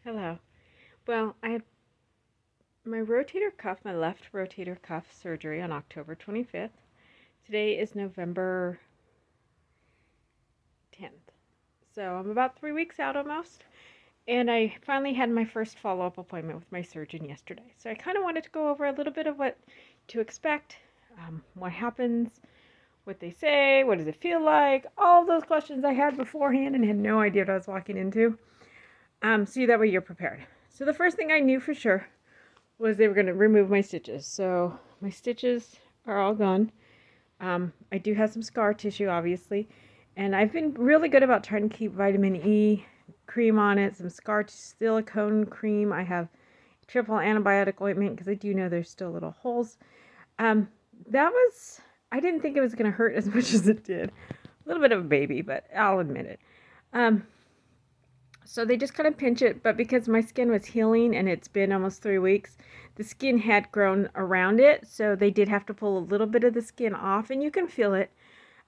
Hello. Well, I had my rotator cuff, my left rotator cuff surgery on October 25th. Today is November 10th. So I'm about 3 weeks out almost. And I finally had my first follow-up appointment with my surgeon yesterday. So I kind of wanted to go over a little bit of what to expect, what happens, what they say, what does it feel like, all of those questions I had beforehand and had no idea what I was walking into. So that way you're prepared. So the first thing I knew for sure was they were going to remove my stitches. So my stitches are all gone. I do have some scar tissue, obviously, and I've been really good about trying to keep vitamin E cream on it, some silicone cream. I have triple antibiotic ointment because I do know there's still little holes. Um, I didn't think it was going to hurt as much as it did. A little bit of a baby, but I'll admit it. So they just kind of pinch it, but because my skin was healing and it's been almost 3 weeks, the skin had grown around it, so they did have to pull a little bit of the skin off, and you can feel it.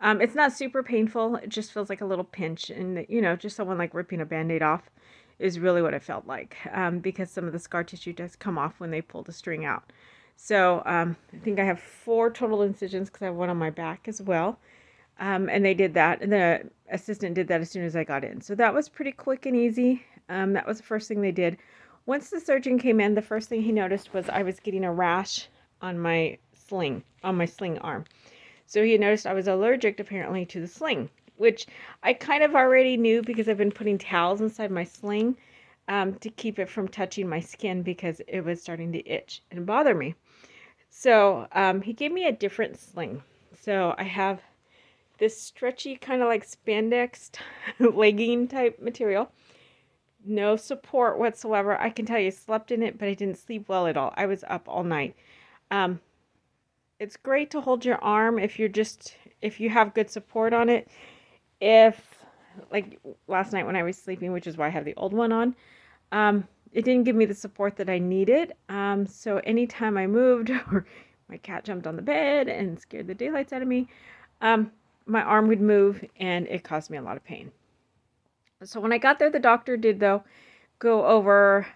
It's not super painful. It just feels like a little pinch, and just someone like ripping a Band-Aid off is really what it felt like, because some of the scar tissue does come off when they pull the string out. So I think I have 4 total incisions because I have one on my back as well. And they did that, and the assistant did that as soon as I got in. So that was pretty quick and easy. That was the first thing they did. Once the surgeon came in, the first thing he noticed was I was getting a rash on my sling arm. So he noticed I was allergic apparently to the sling, which I kind of already knew because I've been putting towels inside my sling to keep it from touching my skin because it was starting to itch and bother me. So he gave me a different sling. So I have this stretchy kind of like spandex legging type material. No support whatsoever. I can tell you, I slept in it, but I didn't sleep well at all. I was up all night. It's great to hold your arm if you have good support on it. If, like last night when I was sleeping, which is why I have the old one on, it didn't give me the support that I needed. So anytime I moved or my cat jumped on the bed and scared the daylights out of me, my arm would move and it caused me a lot of pain. So when I got there, the doctor did, though, go over,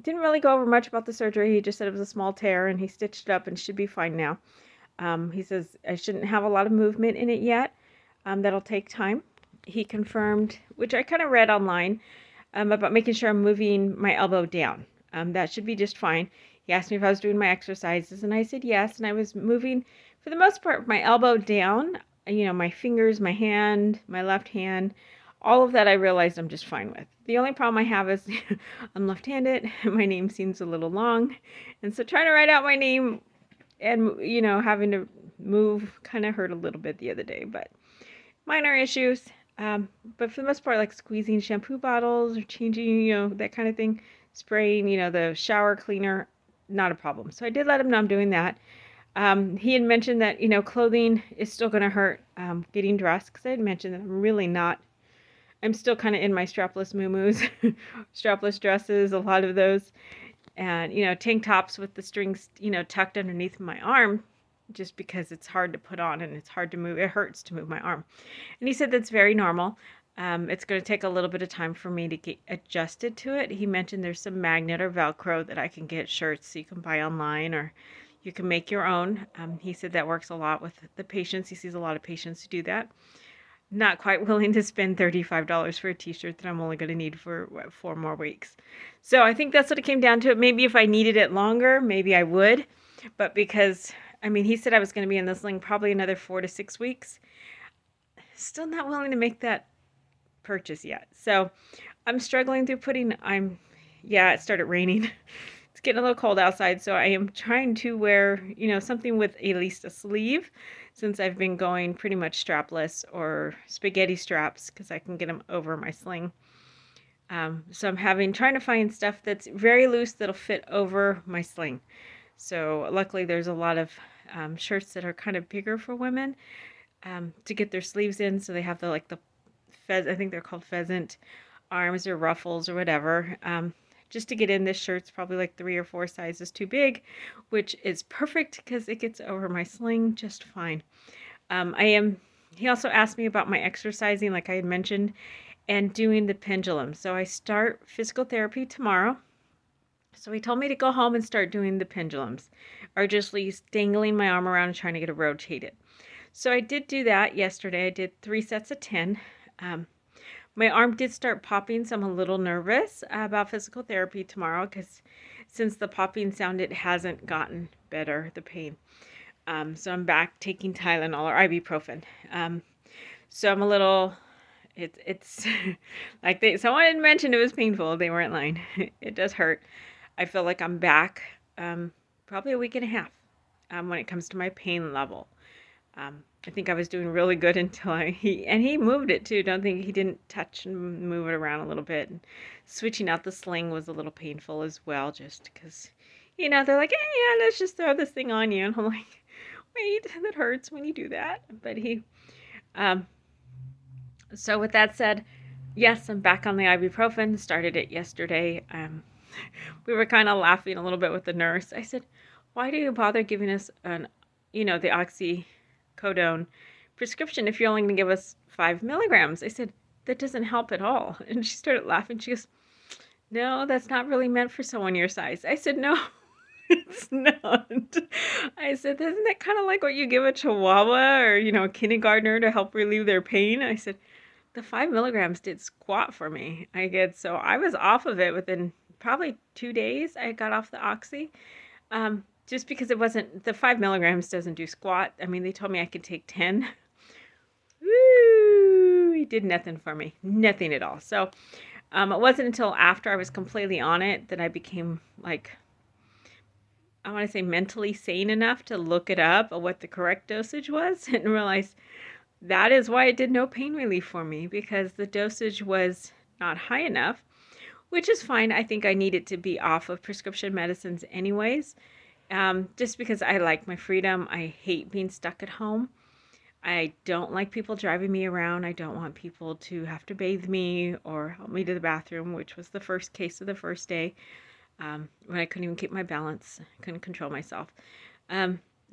didn't really go over much about the surgery. He just said it was a small tear and he stitched it up and should be fine now. He says I shouldn't have a lot of movement in it yet. That'll take time. He confirmed, which I kind of read online, about making sure I'm moving my elbow down. That should be just fine. He asked me if I was doing my exercises, and I said yes, and I was moving, for the most part, my elbow down. My fingers, my hand, my left hand, all of that I realized I'm just fine with. The only problem I have is I'm left-handed. My name seems a little long. And so trying to write out my name and, having to move kind of hurt a little bit the other day, but minor issues. But for the most part, like squeezing shampoo bottles or changing, that kind of thing, spraying, the shower cleaner, not a problem. So I did let him know I'm doing that. He had mentioned that, clothing is still going to hurt getting dressed because I had mentioned that I'm still kind of in my strapless muumuus, strapless dresses, a lot of those, and, tank tops with the strings, tucked underneath my arm just because it's hard to put on and it's hard to move. It hurts to move my arm. And he said that's very normal. It's going to take a little bit of time for me to get adjusted to it. He mentioned there's some magnet or Velcro that I can get shirts so you can buy online or you can make your own. He said that works a lot with the patients. He sees a lot of patients who do that. Not quite willing to spend $35 for a t-shirt that I'm only going to need for 4 more weeks. So I think that's what it came down to. Maybe if I needed it longer, maybe I would. But because, he said I was going to be in this sling probably another 4 to 6 weeks. Still not willing to make that purchase yet. So I'm struggling through it started raining. It's getting a little cold outside, so I am trying to wear, something with at least a sleeve since I've been going pretty much strapless or spaghetti straps because I can get them over my sling. So I'm trying to find stuff that's very loose that'll fit over my sling. So luckily there's a lot of shirts that are kind of bigger for women to get their sleeves in. So they have I think they're called pheasant arms or ruffles or whatever. Just to get in, this shirt's probably like 3 or 4 sizes too big, which is perfect because it gets over my sling just fine. He also asked me about my exercising, like I had mentioned, and doing the pendulum. So I start physical therapy tomorrow. So he told me to go home and start doing the pendulums, or just least dangling my arm around and trying to get it rotated. So I did do that yesterday. I did 3 sets of 10. My arm did start popping, so I'm a little nervous about physical therapy tomorrow because since the popping sound, it hasn't gotten better, the pain. So I'm back taking Tylenol or ibuprofen. So I'm a little, it's like someone had mentioned it was painful. They weren't lying. It does hurt. I feel like I'm back probably a week and a half when it comes to my pain level. I think I was doing really good until he moved it too. Don't think he didn't touch and move it around a little bit. And switching out the sling was a little painful as well, just because, they're like, hey, yeah, let's just throw this thing on you. And I'm like, wait, that hurts when you do that. But so with that said, yes, I'm back on the ibuprofen. Started it yesterday. We were kind of laughing a little bit with the nurse. I said, why do you bother giving us the oxycodone prescription if you're only going to give us 5 milligrams? I said, that doesn't help at all. And she started laughing. She goes, no, that's not really meant for someone your size. I said, no, it's not. I said, isn't that kind of like what you give a chihuahua or, a kindergartner to help relieve their pain? I said, the 5 milligrams did squat for me. So I was off of it within probably 2 days. I got off the oxy. Just because it wasn't, the 5 milligrams doesn't do squat. I mean, they told me I could take 10. Woo! It did nothing for me. Nothing at all. So it wasn't until after I was completely on it that I became I want to say mentally sane enough to look it up what the correct dosage was and realize that is why it did no pain relief for me, because the dosage was not high enough, which is fine. I think I needed to be off of prescription medicines anyways, just because I like my freedom. I hate being stuck at home. I don't like people driving me around. I don't want people to have to bathe me or help me to the bathroom, which was the first case of the first day, when I couldn't even keep my balance, couldn't control myself.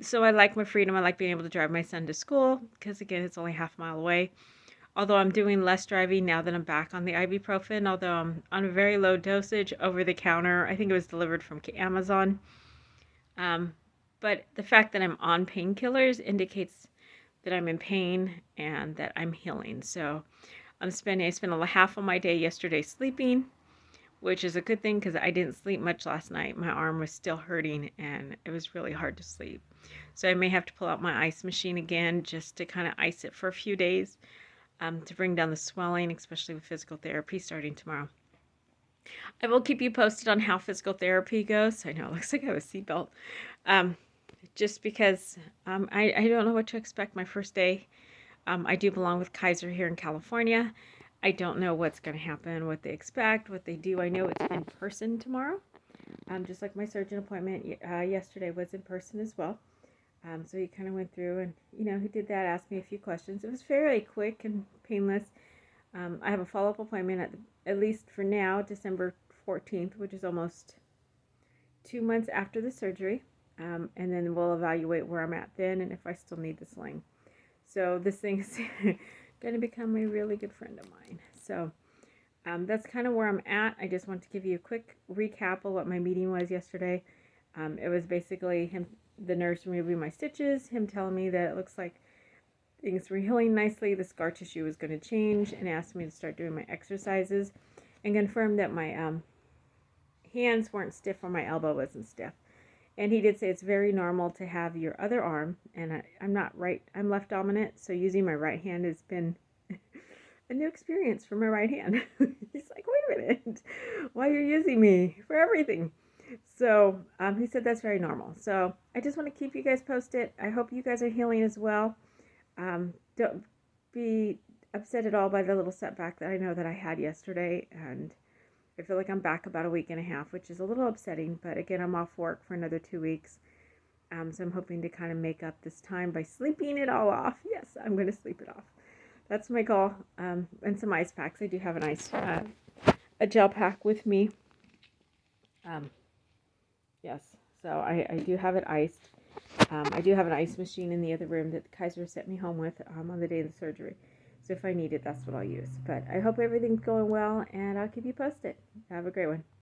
So I like my freedom. I like being able to drive my son to school because, again, it's only half a mile away. Although I'm doing less driving now that I'm back on the ibuprofen, although I'm on a very low dosage over the counter. I think it was delivered from Amazon. But the fact that I'm on painkillers indicates that I'm in pain and that I'm healing. So I spent half of my day yesterday sleeping, which is a good thing because I didn't sleep much last night. My arm was still hurting and it was really hard to sleep. So I may have to pull out my ice machine again just to kind of ice it for a few days to bring down the swelling, especially with physical therapy starting tomorrow. I will keep you posted on how physical therapy goes. I know it looks like I have a seatbelt. Just because I don't know what to expect my first day. I do belong with Kaiser here in California. I don't know what's going to happen, what they expect, what they do. I know it's in person tomorrow. Just like my surgeon appointment yesterday was in person as well. So he kind of went through and, he did that, asked me a few questions. It was fairly quick and painless. I have a follow-up appointment at least for now, December 14th, which is almost 2 months after the surgery. And then we'll evaluate where I'm at then and if I still need the sling. So this thing is going to become a really good friend of mine. So that's kind of where I'm at. I just want to give you a quick recap of what my meeting was yesterday. It was basically the nurse removing my stitches, him telling me that it looks like things were healing nicely, the scar tissue was going to change, and asked me to start doing my exercises and confirm that my hands weren't stiff or my elbow wasn't stiff. And he did say it's very normal to have your other arm, and I'm left dominant, so using my right hand has been a new experience for my right hand. He's like, wait a minute, why are you using me for everything? So he said that's very normal. So I just want to keep you guys posted. I hope you guys are healing as well. Don't be upset at all by the little setback that I know that I had yesterday, and I feel like I'm back about a week and a half, which is a little upsetting, but again, I'm off work for another 2 weeks. So I'm hoping to kind of make up this time by sleeping it all off. Yes, I'm going to sleep it off. That's my goal. And some ice packs. I do have a gel pack with me. Yes, so I do have it iced. I do have an ice machine in the other room that Kaiser sent me home with on the day of the surgery. So if I need it, that's what I'll use. But I hope everything's going well, and I'll keep you posted. Have a great one.